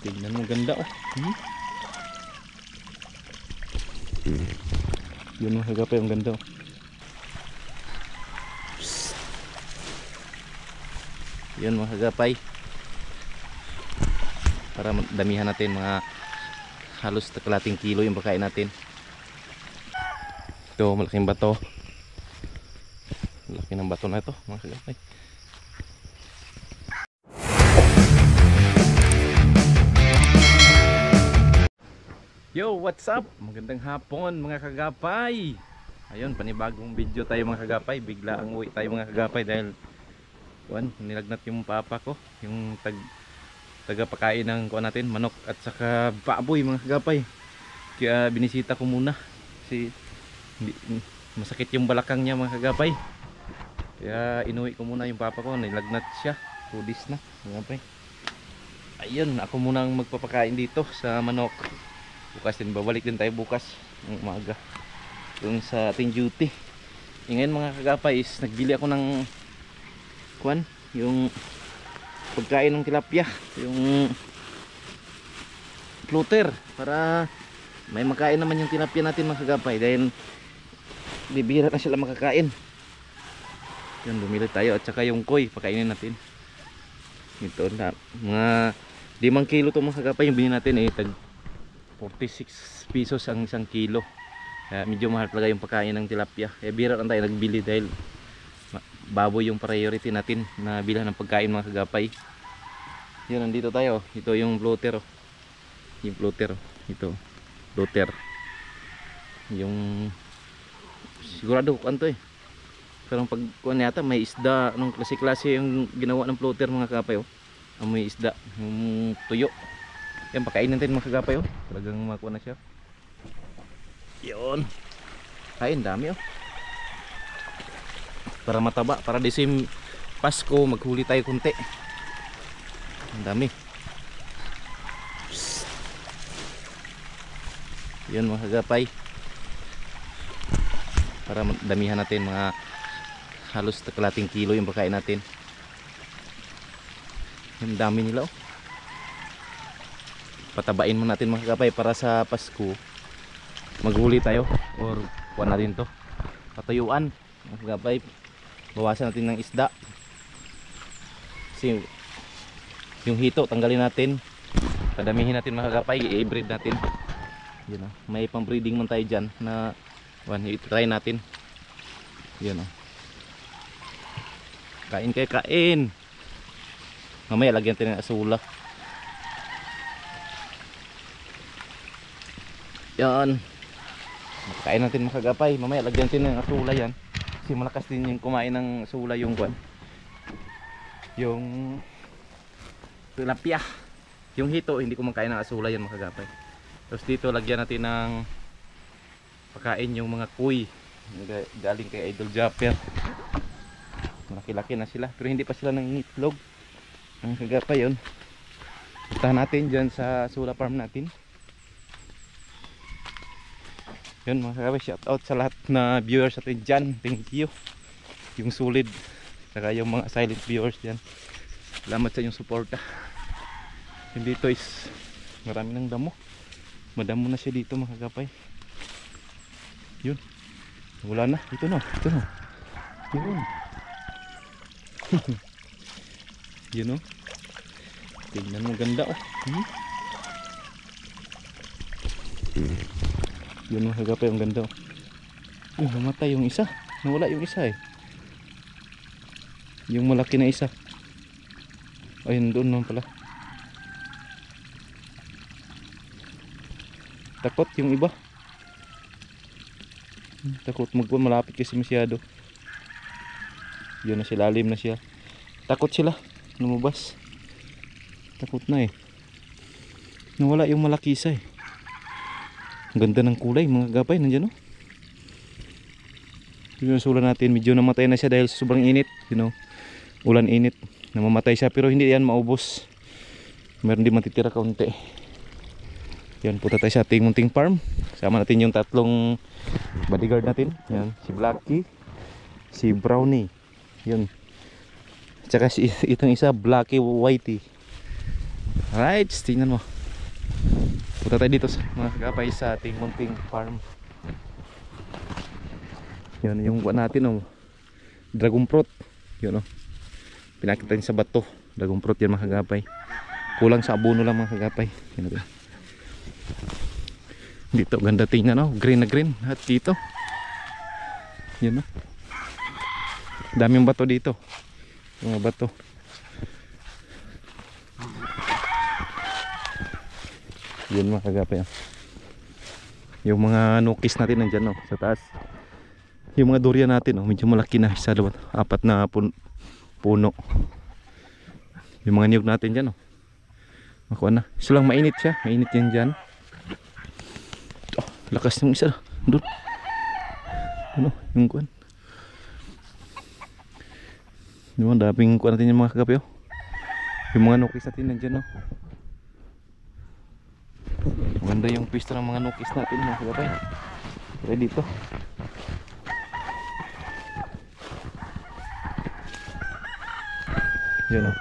Tingnan mo, ganda oh. Yun mga kagapay, ang ganda oh. Yun mga kagapay, para damihan natin, mga halos kalating kilo yung pagkain natin. Ito, malaking bato. Laki ng bato na ito mga kagapay. Yo, what's up? Magandang hapon mga kagapay. Ayun, panibagong video tayo mga kagapay. Bigla ang uwi tayo mga kagapay dahil nilagnat yung papa ko, yung tagapakain ng kuha natin, manok at saka baboy mga kagapay. Kaya binisita ko muna kasi masakit yung balakang niya mga kagapay. Kaya inuwi ko muna yung papa ko, nilagnat siya, 2 days na mga kagapay. Ayun, ako muna ang magpapakain dito sa manok. Bukas din, babalik din tayo bukas ng umaga doon sa ating duty. Ngayon mga kagapay is nagbili ako ng yung pagkain ng tilapia, yung floater, para may makain naman yung tilapia natin mga kagapay dahil bibihira na sila makakain. Yun, bumili tayo, at saka yung koi pakainin natin. Ito na mga 5 kilo to mga kagapay yung binili natin, tag 46 pesos ang 1 kilo. Kaya medyo mahal talaga yung pagkain ng tilapia. Kaya bihira lang tayo nagbili dahil baboy yung priority natin na bilhan ng pagkain mga kagapay. Yun, nandito tayo. Ito yung floater oh. Yung floater oh. Ito floater, yung sigurado ko to pero pag kuan yata may isda, anong klase yung ginawa ng floater mga kagapay oh. May isda, yung tuyo. Yan, pakainin natin mga kagapay oh. Talagang makuha na siya. Yun, kain dami oh, para mataba, para disim Pasko maghuli tayo kunti. Ang dami. Yun mga kagapay, para damihan natin, mga halos kalating kilo yung pagkain natin. Ang dami nila oh. Patabain mo natin mga kagapay para sa Pasko maghuli tayo, or kuha na rin to, patuyuan mga kagapay. Bawasan natin ng isda kasi yung hito tanggalin natin, padamihin natin mga kagapay, i-breed natin. Yun oh. May pang breeding man tayo dyan na i-try natin. Yun oh. Kain kayo, kain. Mamaya lagyan natin ng asula. Yan, kain natin mga kagapay. Mamaya lagyan natin ng asula yan kasi malakas din yung kumain ng asula, yung yung tilapia. Yung hito hindi kumakain ng asula yan mga kagapay. Tapos dito lagyan natin ng pagkain yung mga kuy galing kay Idol Japper. Malaki-laki na sila pero hindi pa sila nangingitlog mga kagapay. Yun, puntahan natin dyan sa asula farm natin. Yun mga kagapay, shout out sa lahat na viewers natin dyan, thank you. Yung solid, saka yung mga silent viewers dyan, salamat sa inyong suporta. Yung dito is marami ng damo, madamo na siya dito mga kagapay. Yun, wala na, ito na yun. Yun oh, tingnan mo, ganda oh. Yun mga kagapay, ang ganda oh. Namatay yung isa, nawala yung isa yung malaki na isa. Ayun, doon naman pala. Takot yung iba, takot malapit kasi masyado. Yun na, silalim na siya, takot sila lumabas, takot na nawala yung malaki isa Ang ganda ng kulay mga kagapay, nandiyan oh. Yung sula natin, medyo namatay na siya dahil sobrang init, ulan init, namamatay siya pero hindi yan maubos, meron din matitira kaunti. Yan, punta tayo sa ating munting farm, sama natin yung 3 bodyguard natin. Yan, si Blacky, si Brownie, yun, tsaka si itong isa Blacky Whitey. Alright, tingnan mo. Punta tayo dito sa mga kagapay sa ating munting farm. Yun yung kuha natin, oh. Dragon fruit. Yun, oh. Pinakita niya sa bato. Dragon fruit yan mga kagapay. Kulang sa abono lang mga kagapay. Yun natin. Dito ganda tingnan, oh. Green na green. At dito yun, oh. Daming bato dito. Mga bato. Yun mga kagapay, oh. Yung mga nukis natin nandyan, oh, sa taas. Yung mga durian natin, oh, medyo malaki na. Isa, dalawa, apat na puno. Yung mga niyog natin dyan, oh. Makuha na. Isa lang mainit siya. Mainit yan dyan. Oh, lakas ng isa. Doon. Ano? Yung kuwan. Yung mga daming kuwan natin yung mga kagabi, oh. Yung mga nukis natin nandyan, oh. Maganda yung pwesto ng mga nukis natin mga kagabi. Try dito. Yun, oh.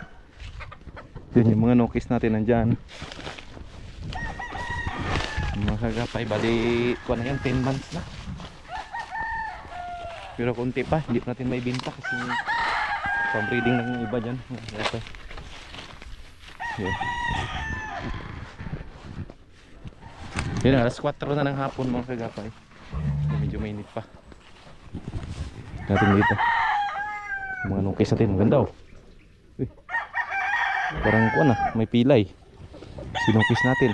Yun yung mga nukis natin nandyan. Mga kagapay, bali kuha na yan, 10 months na. Pero konti pa, hindi pa natin may binta kasi pang-breeding lang yung iba dyan. Yun. Yun, alas 4 na ng hapon mga kagapay. Medyo mainit pa. Natin dito mga nukis natin, maganda, oh. Parang kuha na, may pilay. Sinukis natin.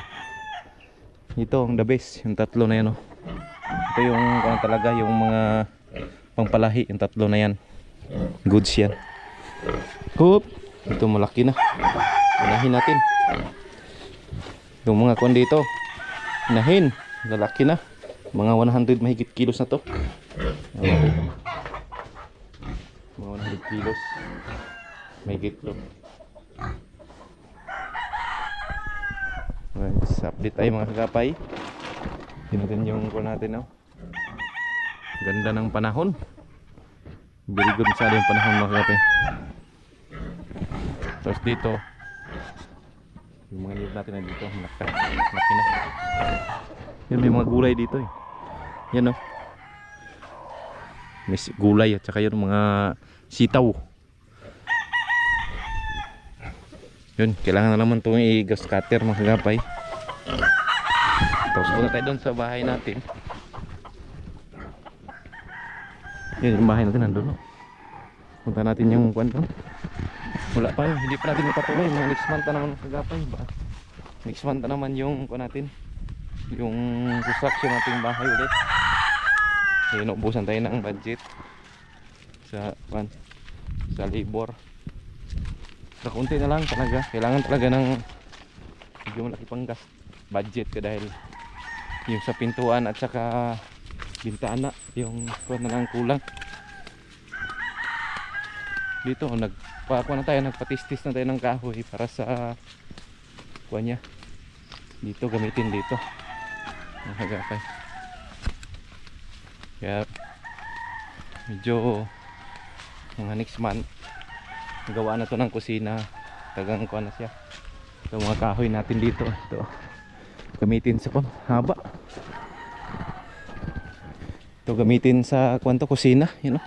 Ito ang the best, yung tatlo na yan, oh. Ito yung kuha talaga, yung mga pangpalahi, yung tatlo na yan. Goods yan. Hoop! Ito malaki na. Unahin natin. Yung mga kuha dito, unahin, lalaki na. Mga 100 mahigit kilos na to. Mga 100 kilos mahigit to. Update tayo mga kagapay. Tingnan yung kuha natin, oh. Ganda ng panahon. Very good masyado yung panahon mga kagapay. Tapos dito yung mga niyog natin na dito, laki na. Yan, may mga gulay dito, eh. Yan, oh. May gulay at saka yung mga sitaw. Yun, kailangan na naman itong i-gas cutter mga kagapay. Tapos punta tayo doon sa bahay natin. Yun yung bahay natin nandun, no? Punta natin yung kuwan doon. Wala pa yun, hindi pa natin ipatuloy. Mga next month na naman kagapay ba? Next month na naman yung kuwan natin, yung construction nating bahay ulit. So inuubusan tayo ng budget sa kuwan, sa labor. Sa kunti na lang talaga. Kailangan talaga ng medyo malaki pang gas budget ka dahil yung sa pintuan at saka bintana yung kuwan na lang kulang. Dito nagpakuha na tayo, nagpatistis na tayo ng kahoy para sa kuwan niya. Dito gamitin dito. Nakagapay. Kaya medyo mga next month gawa na to ng kusina. Tagang kuwan na siya. Ito mga kahoy natin dito. Ito gamitin sa kuwan, haba. Ito gamitin sa kuwan to, kusina. Yun, oh.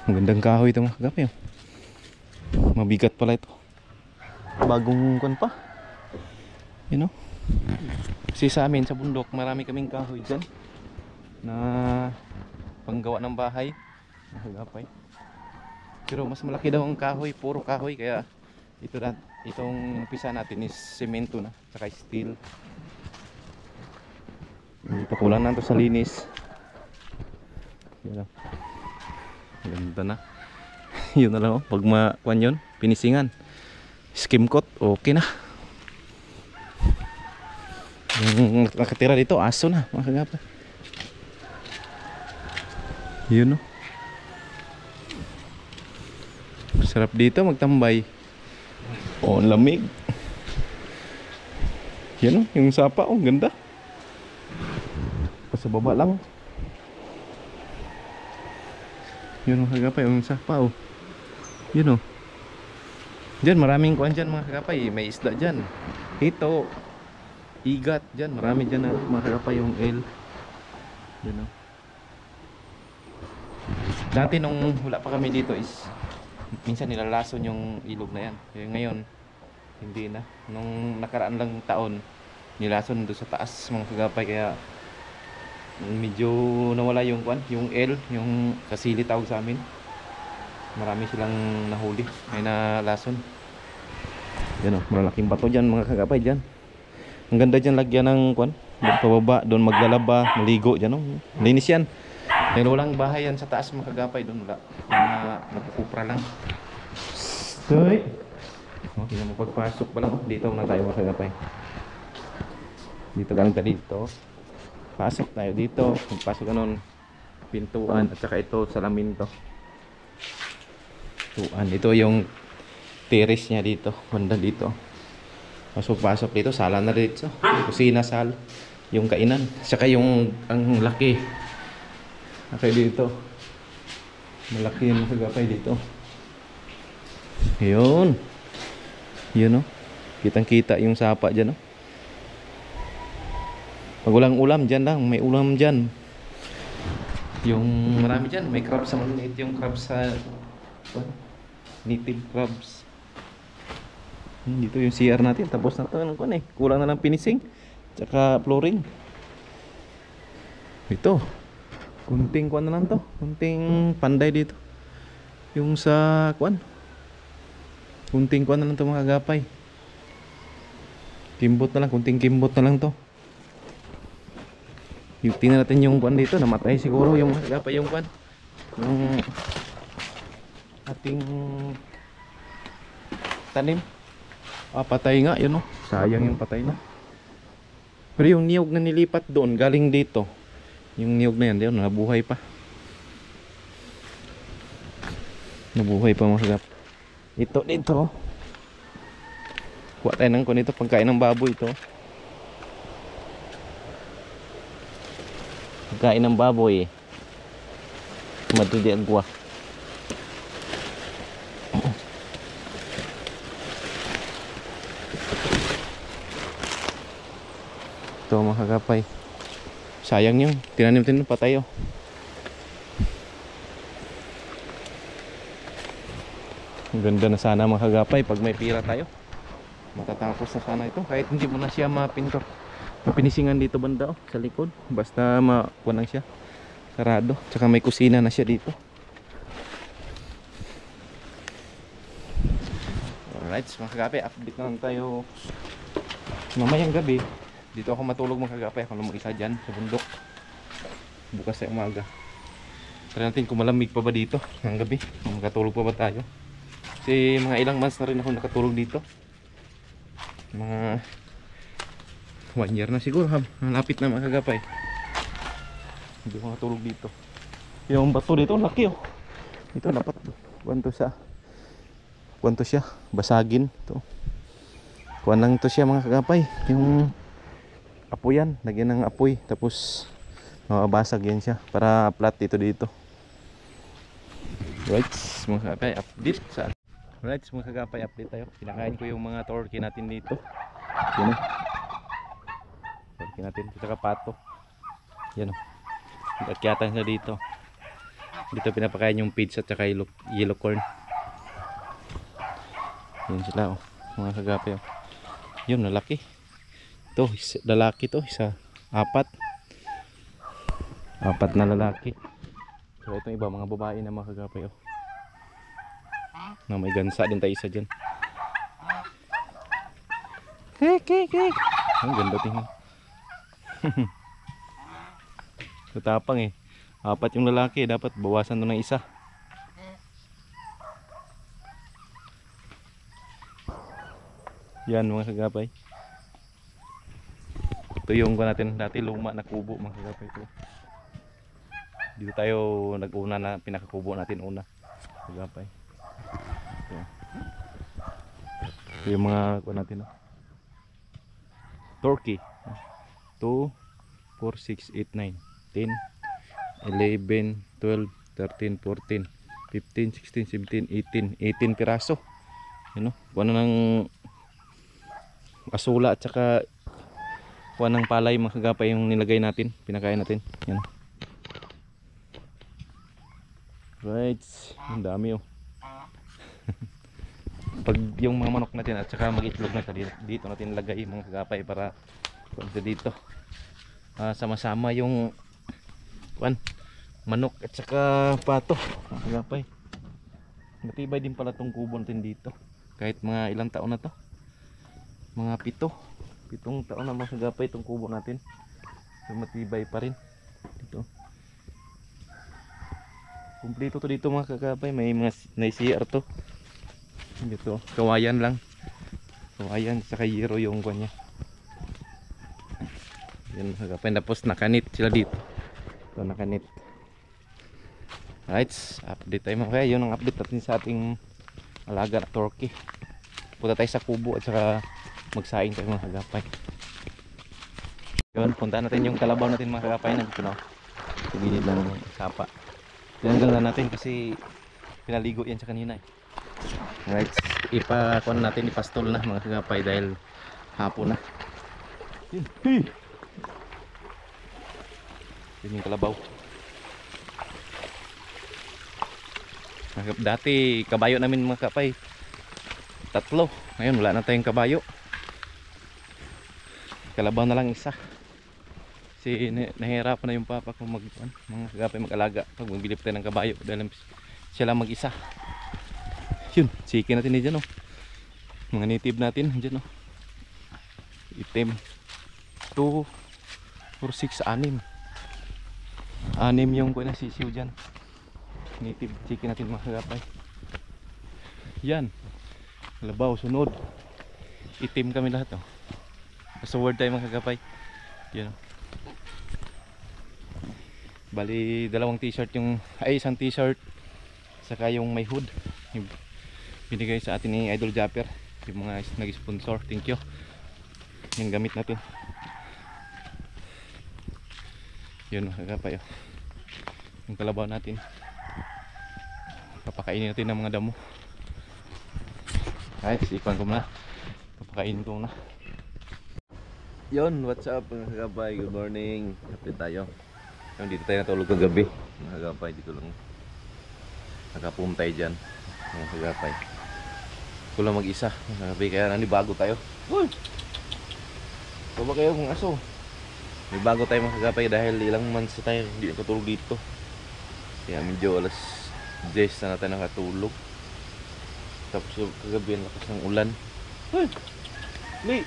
Magandang kahoy ito mga kagabi, oh. Mabigat pala ito. Bagong kuwan pa. Yun, oh. Kasi sa amin sa bundok marami kaming kahoy dyan na panggawa ng bahay mga kagapay. Pero mas malaki daw ang kahoy, puro kahoy, kaya ito na, itong umpisa natin is semento na, saka steel. Ito kulang na ito sa linis. Yan, ganda na. Yun na lang, oh. Pag makuan yun, pinisingan, skim coat, okay na. Yung nakatira dito, aso na mga kagapay. Yun, oh. Sarap dito magtambay. Oh, lamig. Yan, oh, yung sapa, oh, ganda. Sa baba lang. Yun, oh, kagapay, yung sapa, oh. Yun, oh. Diyan maraming kuan dyan mga kagapay. May isda dyan. Hito, igat dyan. Marami dyan na mga kagapay yung L. Yan o. Dati nung wala pa kami dito is minsan nilalason yung ilog na yan. Kaya ngayon hindi na. Nung nakaraan lang taon nilason doon sa taas mga kagapay. Kaya medyo nawala yung kwan, yung L, yung kasili tawag sa amin. Marami silang nahuli. May nalason. Yan o, malalaking bato dyan mga kagapay dyan. Ang ganda dyan lagyan ng kwan. Doon pababa, doon maglalaba, maligo dyan o. Linis yan. Pero walang bahay yan sa taas mga kagapay. Doon wala. Nagkukupra lang. Stoy! Okay na mo pagpasok pa lang. Dito na tayo mga kagapay. Dito galing tayo dito. Pasok tayo dito. Pagpasok ganun, pintuan at saka ito salamin to. Pintuan. Ito yung terrace niya dito. Banda dito. Pasok dito. Sala na dito. Kusina, sal. Yung kainan. Saka yung ang laki. Okay dito. Malaki yung kagapay dito. Yun. Yun o. Kitang kita yung sapa dyan o. Pag walang ulam dyan lang. May ulam dyan. Yung marami dyan. May crabs sa maliit. Yung crabs sa native crabs. Dito yung CR natin. Tapos na ito. Kulang na lang finishing. Tsaka flooring. Ito. Kunting kuan na lang to. Kunting panday dito. Yung sa kuan. Kunting kuan na lang to mga kagapay. Kimbot na lang. Kunting kimbot na lang to. Tingnan natin yung kuan dito. Namatay siguro yung mga kagapay yung kuan. Yung ating tanim. Patay nga yun o. Sayang yung patay na. Pero yung niyog na nilipat doon galing dito. Yung niyog na yan, diyan, nabuhay pa. Nabuhay pa mga kagap. Ito dito. Kuha tayo ng kunito, pagkain ng baboy ito. Pagkain ng baboy. Matudi agwa. Ito mga kagapay. Sayang yung tinanim-tinanim pa tayo. Ang ganda na sana mga kagapay pag may pira tayo. Matatapos na sana ito. Kahit hindi mo na siya mapintor. Mapinisingan dito banda sa likod. Basta makuha lang siya. Sarado. Tsaka may kusina na siya dito. Alright mga kagapay, update na lang tayo. Mamayang gabi dito ako matulog mga kagapay. Ako lang mag-isa dyan sa bundok. Bukas sa umaga. Try natin kung malamig pa ba dito ng gabi. Makatulog pa ba tayo. Kasi mga ilang months na rin ako nakatulog dito. Mga 1 year na siguro. Malapit na mga kagapay. Hindi ko nakatulog dito. Yung bato dito laki oh. Ito dapat kuwanto siya. Basagin ito. Kuwan lang ito siya mga kagapay. Yung apoy yan, lagyan ng apoy tapos mabasag yan siya para flat dito. Right, mga kagapay, update sa right, mga kagapay, update tayo. Kinakain ko yung mga turkey natin dito. Yan o. Turkey natin, ito saka pato. Yan o. Akyatan siya dito. Dito pinapakain yung pigs at saka yellow corn. Yan sila o, mga kagapay o. Yun, lalaki. Ito, lalaki to, apat na lalaki. So itong iba mga babae na mga kagapay oh. Na may gansa din tayo isa dyan. Kek. Ang ganda tingnan. Tatapang eh. Apat yung lalaki, dapat bawasan to ng isa. Yan mga kagapay. Ito yung natin dati luma na kubo mga kagapay ko. Dito tayo nag-una na pinakakubo natin una. Kagapay. Ito yung mga kuha natin. Turkey. 2, 4, 6, 8, 9, 10, 11, 12, 13, 14, 15, 16, 17, 18. 18 piraso. Yun o, kuha na ng asula at saka kuha ng palay mga kagapay yung nilagay natin, pinakain natin. Yan. Right, ang dami oh. Pag yung mga manok natin at saka mag-itlog na dito natin lagay mga kagapay para dito sama-sama yung manok at saka pato mga kagapay. Matibay din pala tong kubo natin dito kahit mga ilang taon na to, mga 7 taon na mga kagapay itong kubo natin, so matibay pa rin dito. Kumpleto to dito mga kagapay, may mga CR to dito, kawayan lang, kawayan saka yero yung kanya. Yan mga kagapay, tapos nakanit sila dito, so nakanit. Right, update tayo mga kaya. Yun ang update natin sa ating alaga na turkey. Punta tayo sa kubo at saka magsaing tayo mga kagapay. Yun, punta natin yung kalabaw natin mga kagapay. Nandito na sa gilid ng sapa. Tinanggal na natin kasi pinaligo yan sa kanina eh. Right, ipakuan natin, ipastol na mga kagapay dahil hapon na. Yun yung kalabaw. Dati kabayo namin mga kapay 3, ngayon wala na tayong kabayo, kalabaw na lang isa. Kasi nahihirapan na yung papa ko mga kapay mag-alaga pag magbili tayo ng kabayo dahil siya lang mag-isa. Yun, siki natin dyan oh. Mga native natin dyan oh. Itim 2, 4, 6, 6 yung kuha na sisiw dyan. Native chicken natin mga kagapay. Yan, labaw, sunod itim kami lahat oh. Basta word tayo mga kagapay. Yan oh. Bali 2 t-shirt yung, ay 1 t-shirt saka yung may hood binigay sa atin ni Idol Japper, yung mga nag-sponsor. Thank you. Yung gamit natin. Yun mga kagapay oh. Yung kalabaw natin papakainin natin ng mga damo. Kahit sipan ko muna, papakainin ko muna. Yun, what's up mga kagapay, good morning. Update tayo. Dito tayo natulog kagabi mga kagapay, dito lang nakapuntay dyan mga kagapay. Ko lang mag-isa mga kagapay, kaya nanibago tayo. Uy! Baba kayo mga aso. May bago tayo mga kagapay dahil ilang months tayo hindi nakatulog dito. Kaya medyo alas 10 na natin nakatulog. Tapos kagabi ang lakas ng ulan. Hey! Li!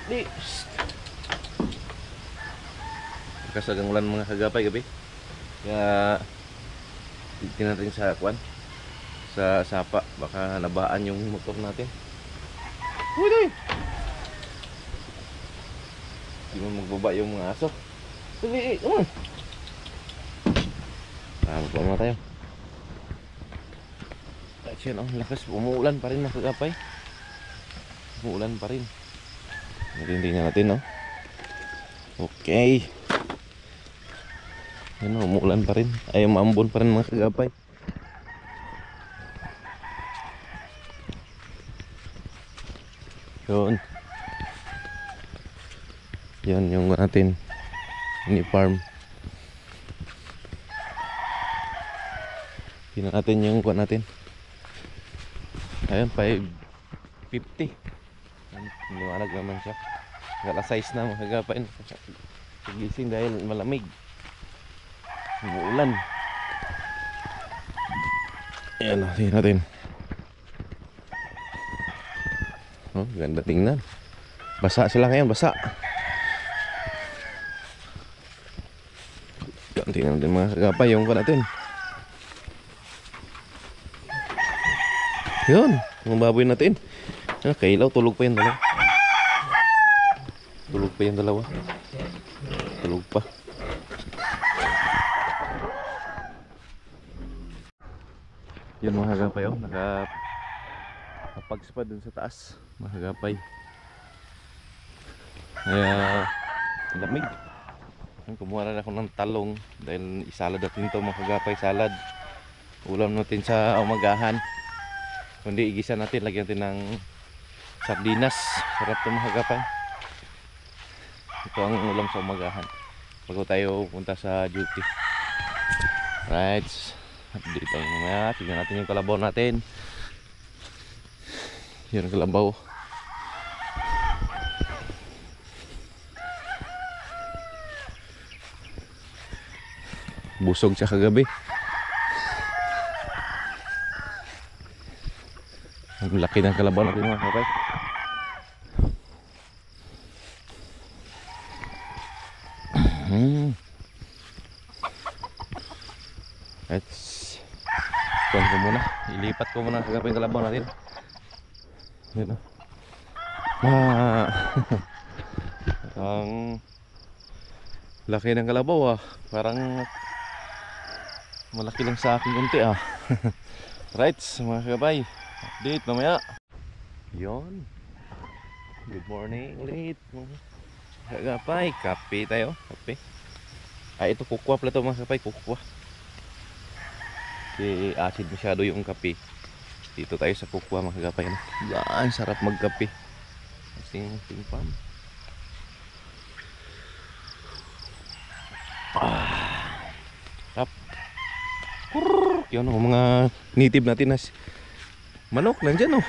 Lakas ng ulan mga kagapay gabi. Kaya tingnan natin sa kwan, sa sapa, baka nabaan yung motor natin. Uy! Hindi mo magbaba yung mga aso. Li! Come on! Magpama tayo. Yan oh, lakas, umuulan pa rin mga kagapay. Umuulan pa rin. Tingnan natin no. Okay. Yan oh, umuulan pa rin. Ay, maambon pa rin mga kagapay. Yun. Yan yung natin mini farm. Tingnan natin yung kuha natin. Ayun, 550. Liwanag naman siya. Gala size na mga kagapay. Pagising dahil malamig, umuulan. Ayan, tingnan natin. Oh, ganda tingnan. Basa sila ngayon, basa. Tingnan natin mga kagapay yung kuha natin. Yun, mga baboy natin. Kailaw, tulog pa yung dalawa. Tulog pa yung dalawa. Tulog pa. Yun mga kagapay oh, nakapags pa dun sa taas mga kagapay. Kaya lamig. Kumuha na ako ng talong dahil isalad natin ito mga kagapay, salad. Ulam natin sa umagahan. Kundi igisa natin, lagyan natin ng Sardinas. Sarap ito mga kagapay. Ito ang ulam sa umagahan bago tayo punta sa duty. Right, update tayo mamaya. Tignan natin yung kalabaw natin. Yun ang kalabaw. Busog siya kagabi. Ang laki ng kalabaw natin mga kagapay. Let's kuhan ko muna. Ilipat ko muna kagapay yung kalabaw natin. Yun o. Ang laki ng kalabaw ah. Parang malaki lang sa akin kunti ah. Right mga kagapay, update mamaya. Yun. Good morning ulit mga kagapay. Kape tayo. Kape. Ito kukwa pala ito mga kagapay. Kukwa. Kasi acid masyado yung kape. Dito tayo sa kukwa mga kagapay. Yan, sarap magkape. Sing-pam. Sarap. Yun o, mga native natin na manok nandyan o.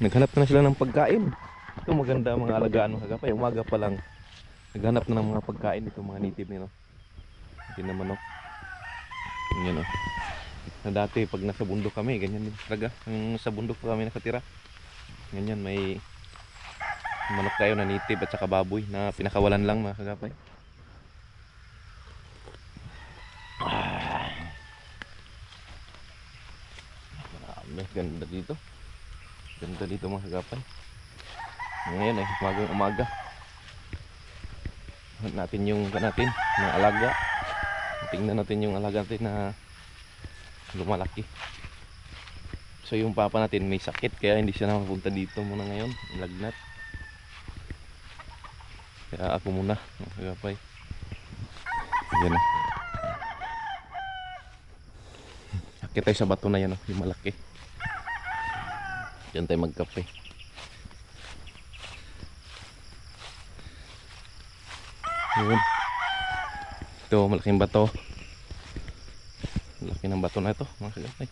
Naghanap na sila ng pagkain. Ito maganda mga alagaan mga kagapay. Umaga pa lang naghanap na ng mga pagkain dito mga native nila. Hindi na manok. Yan o. Na dati pag nasa bundok kami, ganyan din talaga. Yung sa bundok pa kami nakatira. Ganyan, may manok tayo na native at saka baboy na pinakawalan lang mga kagapay. Marami, ganda dito. Ganda dito mga kagapay. Ngayon ay umagang umaga. Natin yung natin na alaga. Tingnan natin yung alaga natin na lumalaki. So yung papa natin may sakit kaya hindi siya nakapunta dito muna ngayon. Lagnat. Kaya ako muna mga kagapay. Yan o. Akit tayo sa bato na yan o. Yung malaki. Diyan tayo magkape. Yun. Ito malaking bato. Laki ng bato na ito mga kagapay.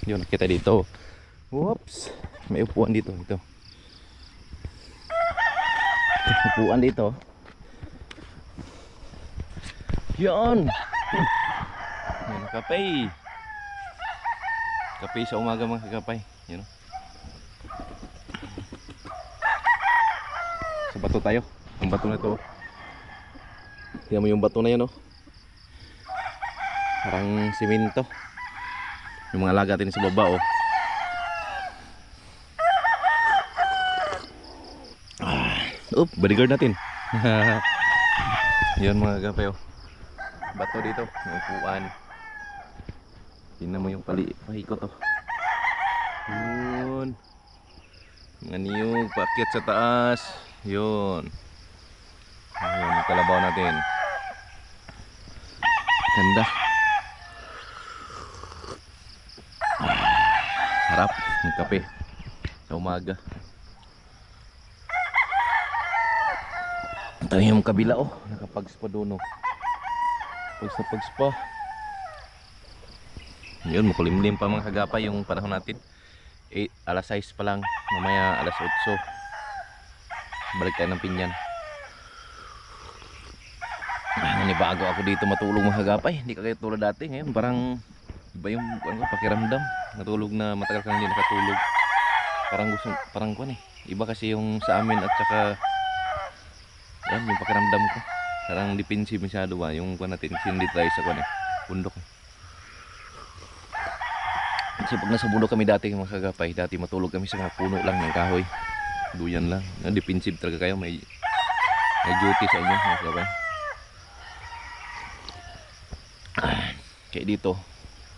Yun, nakita dito. Whoops. May upuan dito. Ito. Upuan dito. Yun. Yun, kape. Kape sa umaga mga kagapay. Yun. Sa bato tayo. Ang bato na ito. Tingnan mo yung bato na yan oh. Parang simento. Yung mga alaga natin sa baba oh. Bodyguard natin. Yun mga kagapay oh. Bato dito. Yung upuan. Tingnan mo yung pahikot oh. Yun. Mga niyog. Paakyat sa taas. Yun. Yun, kalabaw natin. Ganda. Harap ng kape sa umaga. Ito yung kabila oh. Nakapagspa doon oh. Pagspa. Yun, makulimlim pa mga kagapay yung panahon natin. Alas 6 pa lang. Mamaya alas 8. Balik tayo ng Pinyan. Nanibago ako dito matulog mga kagapay. Hindi kagaya tulad dati. Ngayon parang iba yung pakiramdam. Natulog na matagal kang hindi nakatulog. Parang kuwan eh. Iba kasi yung sa amin at saka yan yung pakiramdam ko. Parang defensive masyado ba. Yung kuwan natin kasi hindi tayo sa kuwan eh. Bundok eh. Kasi pag nasa bundok kami dati mga kagapay, dati matulog kami sa mga puno lang ng kahoy. Duyan lang. Defensive talaga kayo. May duty sa inyo mga kagapay. Kaya dito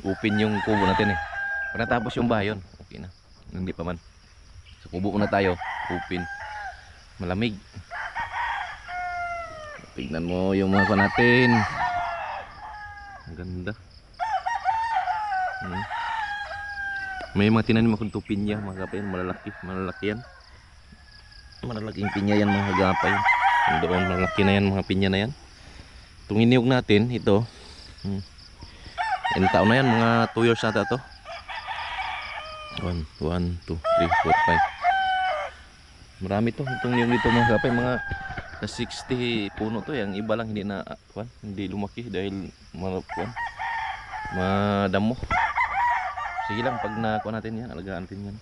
open yung kubo natin eh. Pag natapos yung bahay yun, okay na. Hindi pa man. Sa kubo na tayo, open. Malamig. Tignan mo yung mga natin. Ang ganda. May mga tinanim akong pinya mga kagapay, malalaki yan. Malalaking pinya yan mga kagapay. Doon malaki na yan mga pinya na yan. Itong iniyog natin ito, ilang taon na yan, mga 2 years nata to. 1, 2, 3, 4, 5. Marami to, itong niyog dito mga kagapay, mga na 60 puno to. Yung iba lang hindi na hindi lumaki dahil madamo. Sige lang, pag nakuha natin yan, alagaan natin yan.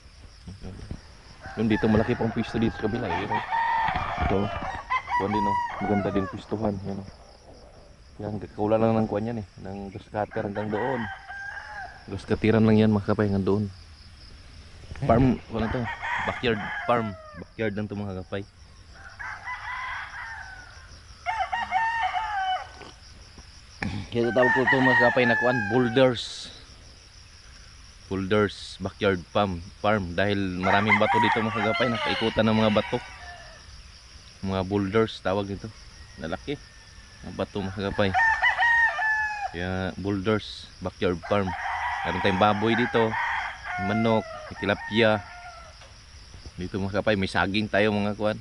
Yung dito malaki pang pisto dito sa kabila. Ito, kuhan din, maganda din pistuhan. Yan, kakaulan lang ng kuhan yan ng gaskater hanggang doon. Gaskatiran lang yan mga kapay hanggang doon. Farm, ano to? Backyard farm. Backyard lang to mga kapay. Kaya tawag ko ito mga kapay na kuhan, boulders. Boulders backyard farm dahil maraming bato dito mga kagapay, nakaikutan ng mga bato, mga boulders tawag nito, lalaki mga bato mga kagapay, kaya boulders backyard farm. Meron tayong baboy dito, manok, tilapia dito mga kagapay, may saging tayo mga kuan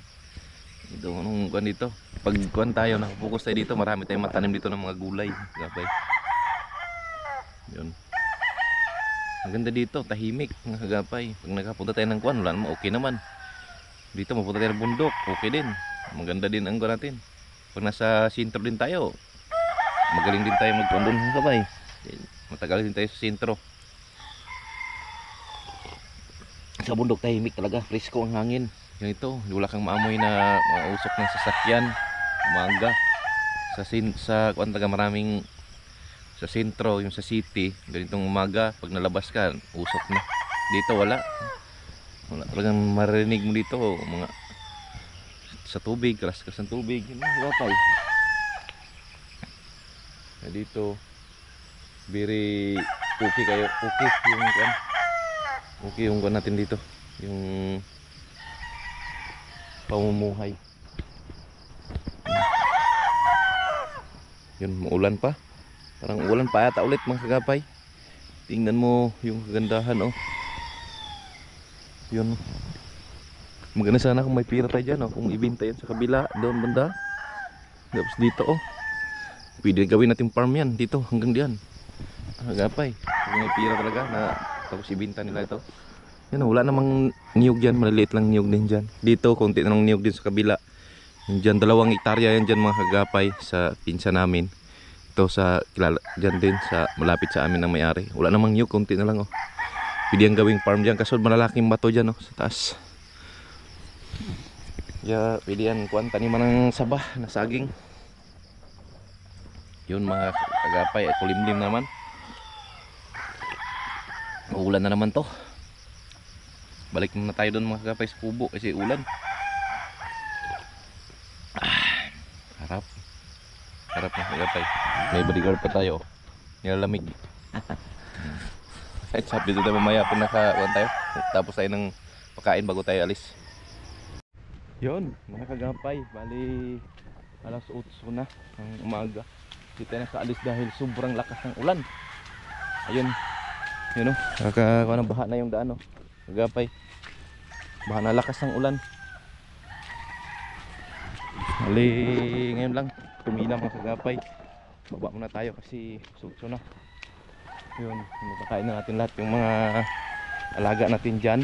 dito. Anong kuan dito, pag kuan tayo nakapokus tayo dito, marami tayong matanim dito ng mga gulay mga kagapay. Yun, maganda dito, tahimik mga kagapay. Pag nakapunta tayo ng kuwan, wala naman, okay naman. Dito mapunta tayo ng bundok, okay din. Maganda din ang kuwan natin. Pag nasa sentro din tayo, magaling din tayo magkuwan doon mga kagapay. Matagal din tayo sa sentro. Sa bundok tahimik talaga, presko ang hangin. Ganito, wala kang maamoy na mga usok ng sasakyan, umaga. Sa kuwan talaga maraming sa sentro, yung sa city, ganitong umaga, pag nalabas ka, usok na. Dito wala talagang marinig mo dito, mga sa tubig, kalas-kalas ng tubig, kapay. Dito, very okay kayo, okay yung kuan natin dito, yung pamumuhay. Yun, maulan pa. Parang ulan pa yata ulit mga kagapay. Tingnan mo yung kagandahan Yun. Maganda sana kung may pira tayo dyan kung ibenta yan sa kabila, doon banda. Tapos dito pwede gawin natin farm yan dito hanggang diyan. Kagapay, kung may pira talaga na tapos ibenta nila ito. Yan, wala namang niyog dyan, maliliit lang niyog din dyan. Dito konti na ng niyog din sa kabila. Yung dyan 2 hektarya yan dyan mga kagapay sa pinsa namin. Ito sa kilala dyan din sa malapit sa amin ang may-ari. Wala namang niyog, konti na lang pwede ang gawing farm dyan kasi malalaking bato dyan sa taas. Kaya pwede yan kuhan, taniman ng sabah na saging. Yun mga kagapay, kulimlim naman. Uulan na naman to. Balik muna tayo doon mga kagapay sa kubo kasi ulan. Harap na kagapay. May bodyguard pa tayo. Nilalamig. Kahit sabi dito tayo mamaya kung nakakuhan tayo. Tapos tayo ng pagkain bago tayo alis. Yun mga kagapay. Bali alas 8 na ng umaga. Hindi tayo nakaalis dahil sobrang lakas ng ulan. Ayun. Yun nakakakuha ng baha na yung daan kagapay. Baha na lakas ng ulan. Bali ngayon lang tumila mga kagapay. Baba muna tayo kasi sutso na. Yun, makakain na natin lahat yung mga alaga natin dyan.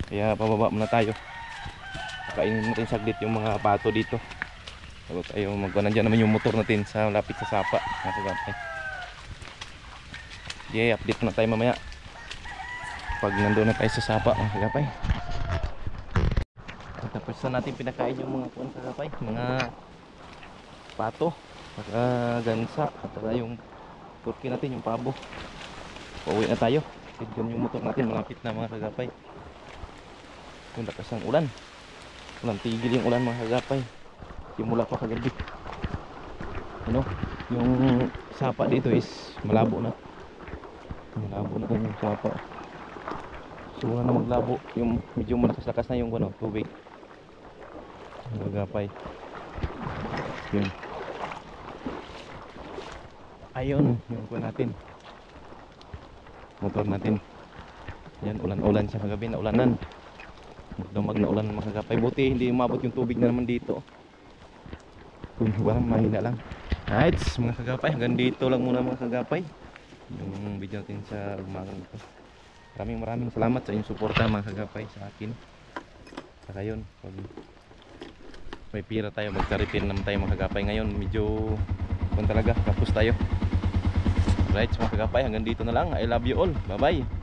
Kaya pababa muna tayo. Pakainin natin saglit yung mga pato dito. Bago tayo magkuhan, dyan naman yung motor natin sa lapit sa sapa mga kagapay. Okay, update na tayo mamaya pag nandoon na tayo sa sapa mga kagapay. Tapos na natin pinakain yung mga kuhan kagapay, mga pato, saka gansa, at saka yung turkey natin, yung pabo. Pauwi na tayo. Tignan yung motor natin, malapit na mga kagapay. Yung lakas ng ulan. Walang tigil yung ulan mga kagapay. Simula pa kagabi. Yung sapa dito is malabo na. Malabo na yung sapa. So na maglabo. Yung medyo malakas-lakas na yung tubig. Mga kagapay. Yun. Ayun, yung kuha natin. motor natin. Yan, ulan-ulan siya kagabi, naulanan. Dumag na ulan mga kagapay. Buti hindi umabot yung tubig na naman dito. Parang mahina lang. Alright mga kagapay, hanggang dito lang muna mga kagapay yung video natin sa umagang ito. Maraming salamat sa inyong suporta mga kagapay sa akin. Saka yun, pag may pira tayo, magka-repair naman tayo mga kagapay. Ngayon medyo kung talaga kapos tayo. Alright mga kagapay, hanggang dito na lang. I love you all. Bye bye.